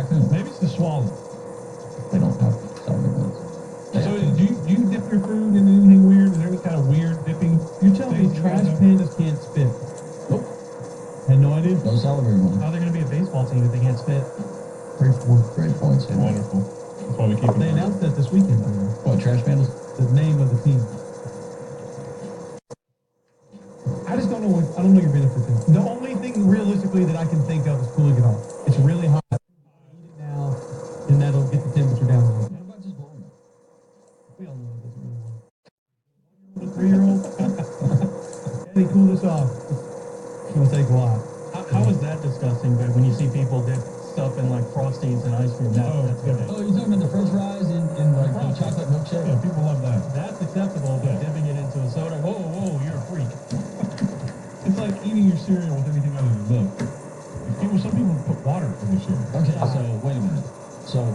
raccoon. Maybe it's the swallow. They don't have salad ones. So do you dip your food in anything weird? Is there any kind of weird dipping? You're telling me things you trash guys have? pandas can't spit? Nope. Had no idea. No salivary one. How are they going to be a baseball team if they can't spit? Great point. Great points. Yeah. Wonderful. That's why we keep They them. announced that this weekend. What, trash pandas? The name of the team. I just don't know what. I don't know your benefit there. The only thing realistically that I can think of is cooling it off. It's really hot. Eat it now, and that'll get the temperature down a little. What about just blowing it? We all know it doesn't really work. The 3-year-old. Eddie, cool this off. It's gonna take a while. How is that disgusting? But when you see people dip stuff in like Frosties and ice cream, that's good. Oh, you're talking about the French fries in like the chocolate milkshake? Yeah, people love that. That's acceptable, but dipping it into a soda, whoa, you're a freak. It's like eating your cereal with anything other than milk. Some people put water in their cereal. Okay, so wait a minute. So